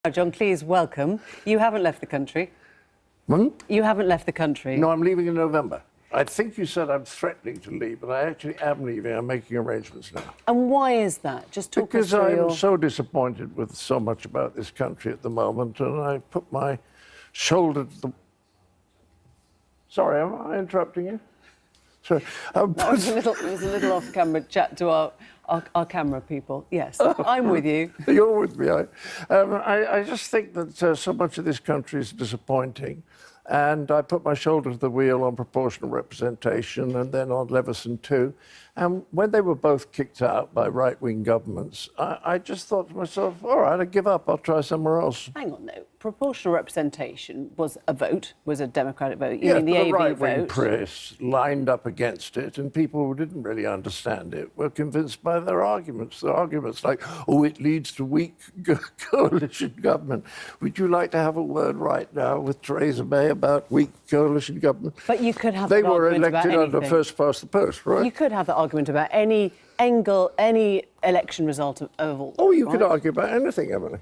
John Cleese, welcome. You haven't left the country. You haven't left the country. No, I'm leaving in November. I think you said I'm threatening to leave, but I actually am leaving. I'm making arrangements now. And why is that? Just talk us through Because I'm so disappointed with so much about this country at the moment, and I put my shoulder to the... Sorry, am I interrupting you? Sorry. It was a little off-camera chat to our camera people. Yes, I'm with you. You're with me. I just think that so much of this country is disappointing. And I put my shoulder to the wheel on proportional representation and then on Leveson too. And when they were both kicked out by right-wing governments, I just thought to myself, all right, I give up, I'll try somewhere else. Hang on, though. Proportional representation was a vote, was a democratic vote. You Yeah, mean the AV right-wing vote? press lined up against it, and people who didn't really understand it were convinced by their arguments. Their arguments like, oh, it leads to weak coalition government. Would you like to have a word right now with Theresa May about weak coalition government? But you could have They that were argument about elected under anything. first past the post, right? You could have that argument about any angle, any election result of all. Oh, you right? could argue about anything, Emily.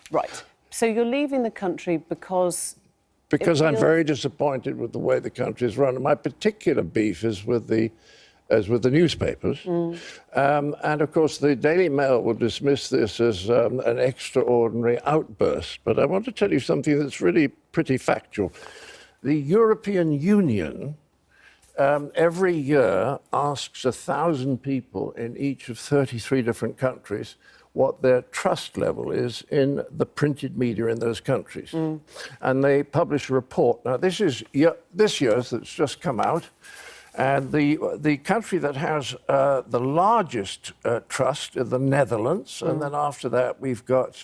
Right. So you're leaving the country because... Because I'm very disappointed with the way the country is run. My particular beef is with the newspapers. And, of course, the Daily Mail will dismiss this as an extraordinary outburst. But I want to tell you something that's really pretty factual. The European Union every year asks 1,000 people in each of 33 different countries what their trust level is in the printed media in those countries. And they publish a report. Now, this is this year's that's just come out. And the country that has the largest trust is the Netherlands. And then after that, we've got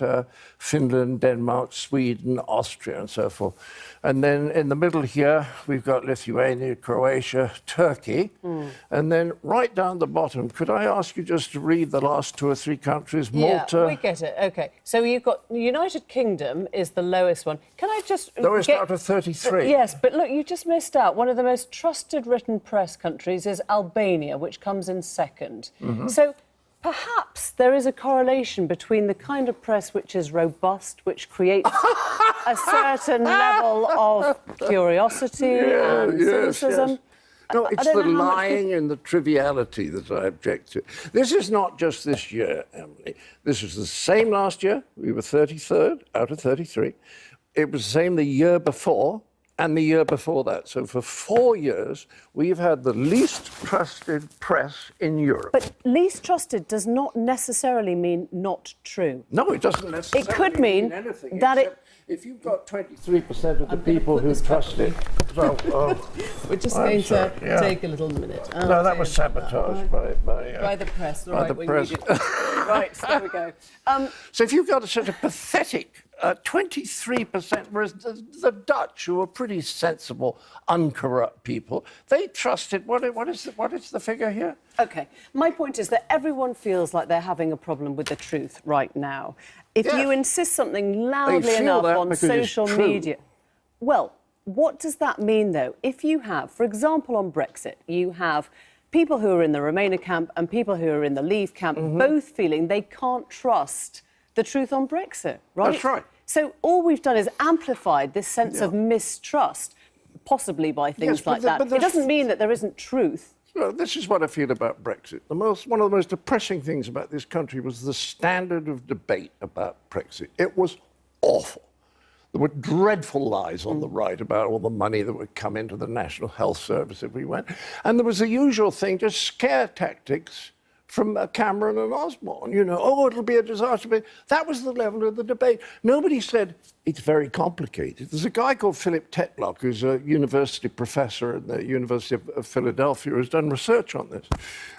Finland, Denmark, Sweden, Austria, and so forth. And then in the middle here, we've got Lithuania, Croatia, Turkey. And then right down the bottom, could I ask you just to read the last 2 or 3 countries? Malta. Yeah, we get it. OK. So you've got the United Kingdom is the lowest one. Can I just... Lowest out of 33. Yes, but look, you just missed out. One of the most trusted written press countries is Albania, which comes in second. So perhaps there is a correlation between the kind of press which is robust, which creates a certain level of curiosity and cynicism. Yes. No, it's the lying and the triviality that I object to. This is not just this year, Emily. This was the same last year. We were 33rd out of 33. It was the same the year before and the year before that. So for 4 years, we've had the least trusted press in Europe. But least trusted does not necessarily mean not true. No, it doesn't necessarily It could mean anything, that if you've got 23% of the people who trust it... So, we're just going to take a little minute. No, that was sabotaged by the press. By the press. Right, so there we go. So if you've got a sort of pathetic 23%, whereas the Dutch, who are pretty sensible, uncorrupt people, they trusted... What is the figure here? OK. My point is that everyone feels like they're having a problem with the truth right now. If you insist something loudly enough on social media... Well, what does that mean, though? If you have, for example, on Brexit, you have people who are in the Remainer camp and people who are in the Leave camp, both feeling they can't trust the truth on Brexit, right? That's right. So all we've done is amplified this sense of mistrust, possibly by things like that. It doesn't mean that there isn't truth. Well, this is what I feel about Brexit. One of the most depressing things about this country was the standard of debate about Brexit. It was awful. There were dreadful lies on the right about all the money that would come into the National Health Service if we went. And there was the usual thing, just scare tactics from Cameron and Osborne. You know, oh, it'll be a disaster. But that was the level of the debate. Nobody said, it's very complicated. There's a guy called Philip Tetlock, who's a university professor at the University of Philadelphia, who's done research on this.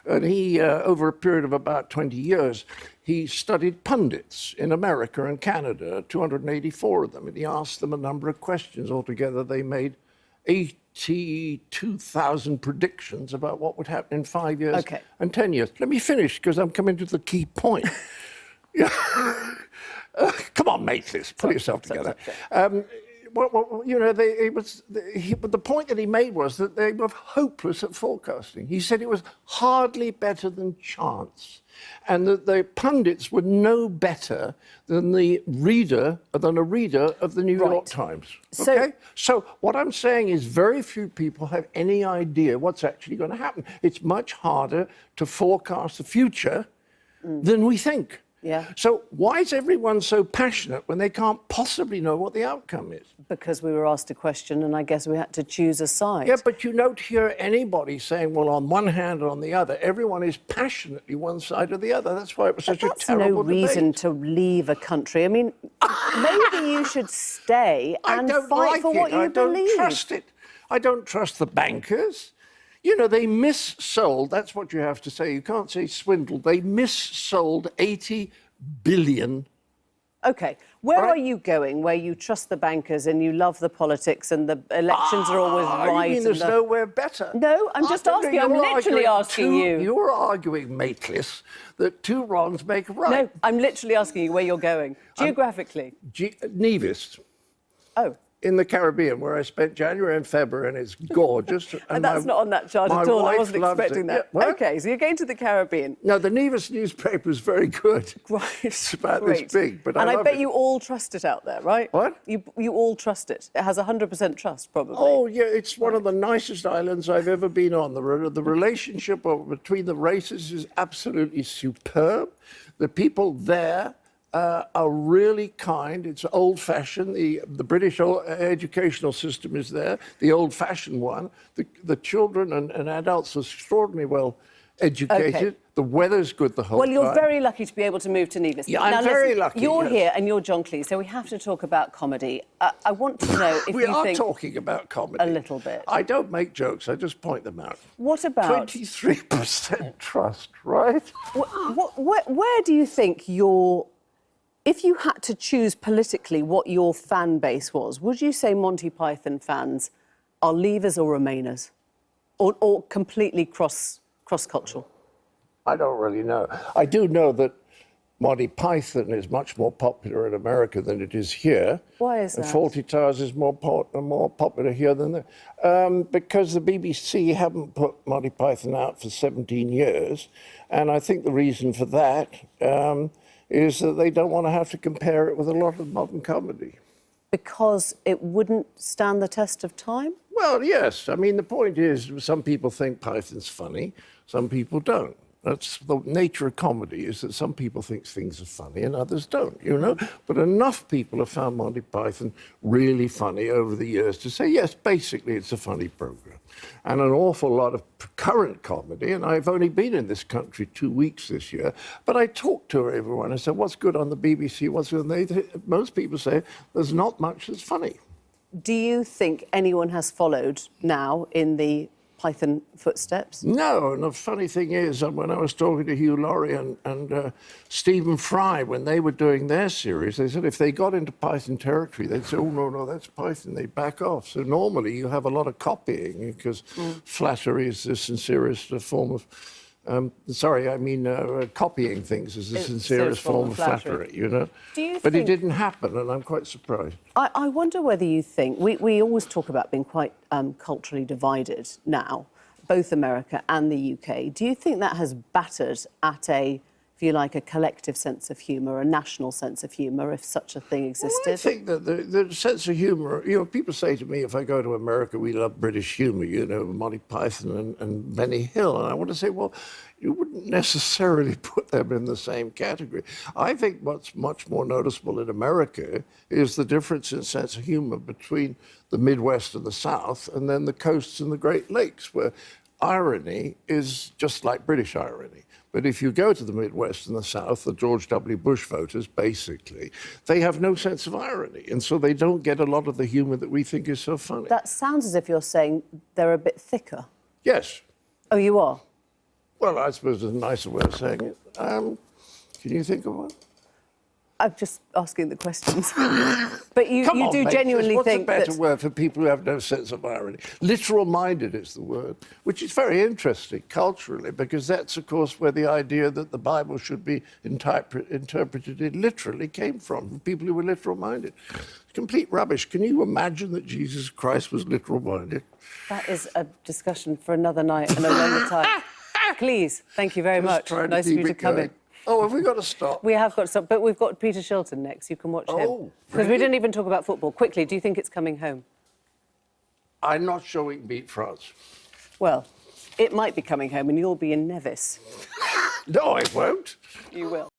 And he, over a period of about 20 years, he studied pundits in America and Canada, 284 of them, and he asked them a number of questions. Altogether, they made 82,000 predictions about what would happen in 5 years and 10 years. Let me finish, because I'm coming to the key point. Come on, make this. Pull yourself together. you know, but the point that he made was that they were hopeless at forecasting. He said it was hardly better than chance, and that the pundits were no better than a reader of the New York Times. Okay? So what I'm saying is very few people have any idea what's actually going to happen. It's much harder to forecast the future than we think. Yeah. So why is everyone so passionate when they can't possibly know what the outcome is? Because we were asked a question and I guess we had to choose a side. Yeah, but you don't hear anybody saying, well, on one hand or on the other. Everyone is passionately one side or the other. That's why it was such a terrible That's no reason debate. to leave a country. I mean, maybe you should stay and fight for what you believe. I don't trust it. I don't trust the bankers. You know, they missold, that's what you have to say. You can't say swindled. They missold 80 billion. OK, where are you going, where you trust the bankers and you love the politics and the elections are always right? You mean there's nowhere better? No, I'm just asking. I'm literally asking you. You're arguing, mateless, that two wrongs make a right. No, I'm literally asking you where you're going, geographically. Nevis. Oh. In the Caribbean, where I spent January and February, and it's gorgeous. And that's not on that chart at all. I wasn't expecting that. Yeah, OK, so you're going to the Caribbean. No, the Nevis newspaper is very good. Right. It's about this big, but I bet you all trust it out there, right? What? You all trust it. It has 100% trust, probably. Oh, yeah, it's one of the nicest islands I've ever been on. The relationship between the races is absolutely superb. The people there are really kind. It's old-fashioned. The British educational system is there, the old-fashioned one. The children and adults are extraordinarily well educated. Okay. The weather's good the whole time. Well, you're very lucky to be able to move to Nevis. Yeah, I'm very lucky. You're here and you're John Cleese, so we have to talk about comedy. I want to know if we you think... We are talking about comedy. A little bit. I don't make jokes, I just point them out. What about... 23% trust, right? Where do you think your... If you had to choose politically what your fan base was, would you say Monty Python fans are leavers or remainers? Or completely cross-cultural? I don't really know. I do know that Monty Python is much more popular in America than it is here. Why is that? And Fawlty Towers is more popular here than there. Because the BBC haven't put Monty Python out for 17 years. And I think the reason for that is that they don't want to have to compare it with a lot of modern comedy. Because it wouldn't stand the test of time? Well, yes. I mean, the point is, some people think Python's funny, some people don't. That's the nature of comedy, is that some people think things are funny and others don't, you know? But enough people have found Monty Python really funny over the years to say, yes, basically it's a funny program. And an awful lot of current comedy, and I've only been in this country 2 weeks this year, but I talked to everyone. I said, what's good on the BBC? What's good? Most people say there's not much that's funny. Do you think anyone has followed now in the Python footsteps? No, and the funny thing is, when I was talking to Hugh Laurie and Stephen Fry, when they were doing their series, they said if they got into Python territory, they'd say, oh, no, that's Python. They'd back off. So normally you have a lot of copying because flattery is the sincerest form of... copying things is the sincerest form of flattery, you know? But it didn't happen, and I'm quite surprised. I wonder whether you think... We always talk about being quite culturally divided now, both America and the UK. Do you think that has battered at a, if you like, a collective sense of humour, a national sense of humour, if such a thing existed? Well, I think that the sense of humour... You know, people say to me, if I go to America, we love British humour, you know, Monty Python and Benny Hill. And I want to say, well, you wouldn't necessarily put them in the same category. I think what's much more noticeable in America is the difference in sense of humour between the Midwest and the South, and then the coasts and the Great Lakes, where irony is just like British irony. But if you go to the Midwest and the South, the George W. Bush voters, basically, they have no sense of irony. And so they don't get a lot of the humour that we think is so funny. That sounds as if you're saying they're a bit thicker. Yes. Oh, you are? Well, I suppose there's a nicer way of saying it. Can you think of one? I'm just asking the questions. But you Come on, do mate. genuinely think What's a better that... word for people who have no sense of irony? Literal-minded is the word, which is very interesting culturally, because that's, of course, where the idea that the Bible should be interpreted literally came from people who were literal-minded. Complete rubbish. Can you imagine that Jesus Christ was literal-minded? That is a discussion for another night and a longer time. Cleese, thank you very much. Nice of you to come in. Oh, have we got to stop? We have got to stop, but we've got Peter Shilton next. You can watch him. Oh, because we didn't even talk about football. Quickly, do you think it's coming home? I'm not sure we can beat France. Well, it might be coming home and you'll be in Nevis. No, I won't. You will.